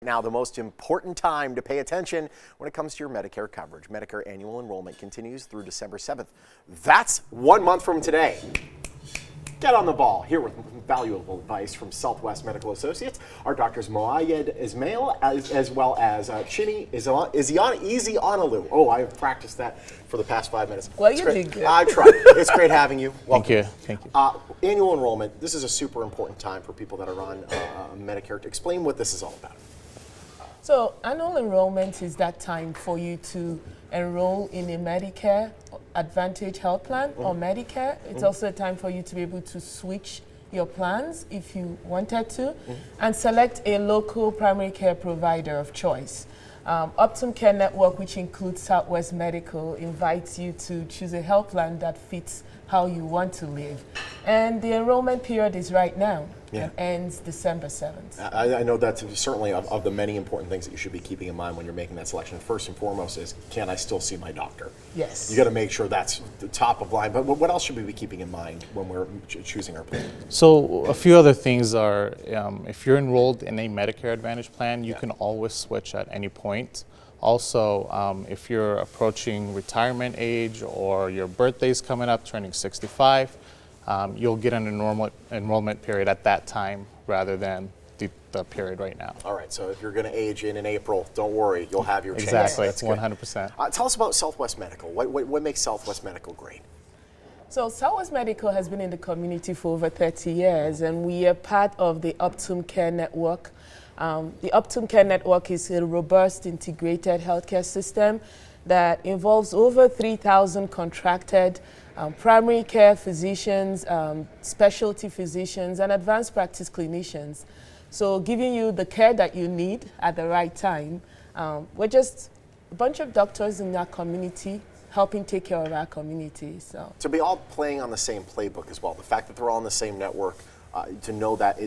now the most important time to pay attention when it comes to your Medicare coverage. Medicare annual enrollment continues through December 7th. That's 1 month from today. Get on the ball. Here with valuable advice from Southwest Medical Associates are doctors Moayed Ismail as well as Chini Easy-Onalu. Oh, I've practiced that for the past 5 minutes. Well, you did good. I've tried. It's great having you. Welcome. Thank you. Annual enrollment, this is a super important time for people that are on Medicare. Explain what this is all about. So annual enrollment is that time for you to enroll in a Medicare Advantage health plan or Medicare. It's also a time for you to be able to switch your plans if you wanted to and select a local primary care provider of choice. Optum Care Network, which includes Southwest Medical, invites you to choose a health plan that fits how you want to live. And the enrollment period is right now. It ends December 7th. I know that's certainly of the many important things that you should be keeping in mind when you're making that selection. First and foremost is, can I still see my doctor? Yes. You got to make sure that's the top of line. But what else should we be keeping in mind when we're choosing our plan? So a few other things are, if you're enrolled in a Medicare Advantage plan, you can always switch at any point. Also, if you're approaching retirement age or your birthday's coming up, turning 65, you'll get an enrollment period at that time rather than the period right now. All right, so if you're going to age in April, don't worry, you'll have your chance. Exactly, That's 100%. Tell us about Southwest Medical. What makes Southwest Medical great? So Southwest Medical has been in the community for over 30 years, and we are part of the Optum Care Network. The Optum Care Network is a robust, integrated healthcare system that involves over 3,000 contracted primary care physicians, specialty physicians, and advanced practice clinicians. So giving you the care that you need at the right time. We're just a bunch of doctors in our community helping take care of our community. So to be all playing on the same playbook as well, the fact that they're all on the same network, to know that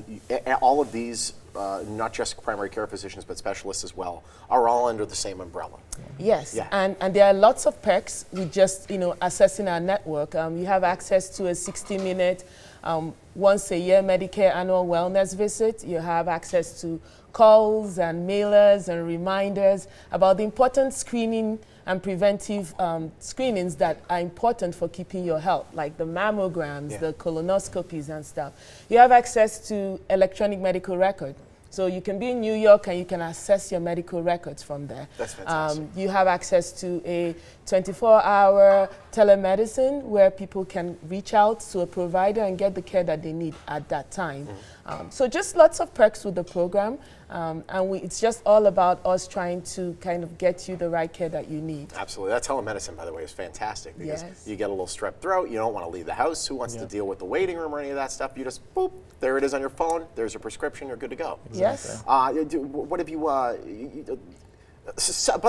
all of these, not just primary care physicians, but specialists as well, are all under the same umbrella. Yes, and there are lots of perks with just accessing our network. You have access to a 60-minute, once a year Medicare annual wellness visit. You have access to calls and mailers and reminders about the important screening and preventive screenings that are important for keeping your health, like the mammograms, the colonoscopies and stuff. You have access to electronic medical record. So you can be in New York and you can access your medical records from there. That's fantastic. You have access to a 24-hour telemedicine where people can reach out to a provider and get the care that they need at that time. So just lots of perks with the program. And it's just all about us trying to kind of get you the right care that you need. Absolutely. That telemedicine, by the way, is fantastic because you get a little strep throat, you don't want to leave the house, who wants to deal with the waiting room or any of that stuff? You just, boop, there it is on your phone, there's your prescription, you're good to go. Yes. What have you, by the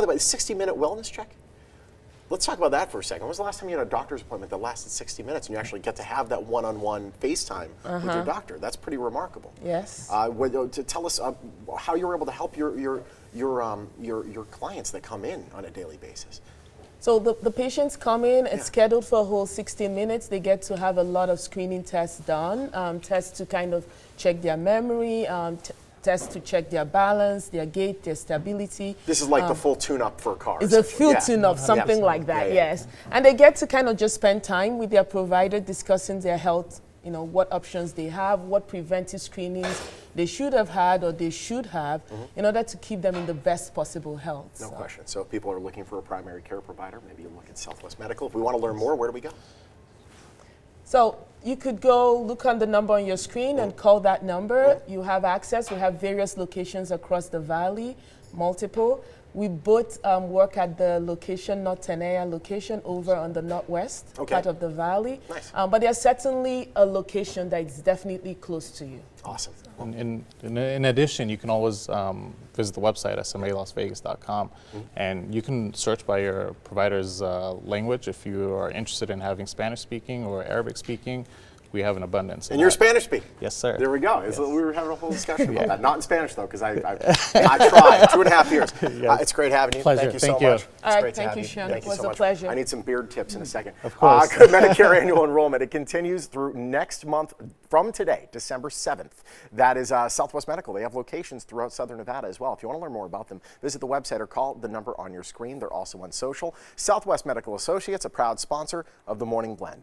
way, the 60-minute wellness check? Let's talk about that for a second. When was the last time you had a doctor's appointment that lasted 60 minutes and you actually get to have that one-on-one FaceTime with your doctor? That's pretty remarkable. Yes. To tell us how you're able to help your clients that come in on a daily basis. So the patients come in, it's scheduled for a whole 60 minutes. They get to have a lot of screening tests done, tests to kind of check their memory, tests to check their balance, their gait, their stability. This is like the full tune-up for a car. It's a full tune-up, something like that, yes. And they get to kind of just spend time with their provider discussing their health, what options they have, what preventive screenings they should have had or they should have in order to keep them in the best possible health. No question. So if people are looking for a primary care provider, maybe you look at Southwest Medical. If we want to learn more, where do we go? So you could go look on the number on your screen and call that number. You have access. We have various locations across the valley, multiple. We both work at the location, North Tenaya location, over on the northwest part of the valley. Nice. But there's certainly a location that is definitely close to you. Awesome. In addition, you can always visit the website, smalasvegas.com, and you can search by your provider's language if you are interested in having Spanish speaking or Arabic speaking. we have an abundance. And you're Spanish speaking. Yes, sir. There we go. We were having a whole discussion about that. Not in Spanish, though, because I tried 2.5 years. It's great having you. Pleasure. Thank you so Thank you. much. All It's right, great to thank have you, you. Sean. Thank It you was so a much. pleasure. I need some beard tips in a second. Of course. Medicare annual enrollment. It continues through next month from today, December 7th. That is Southwest Medical. They have locations throughout Southern Nevada as well. If you want to learn more about them, visit the website or call the number on your screen. They're also on social. Southwest Medical Associates, a proud sponsor of the Morning Blend.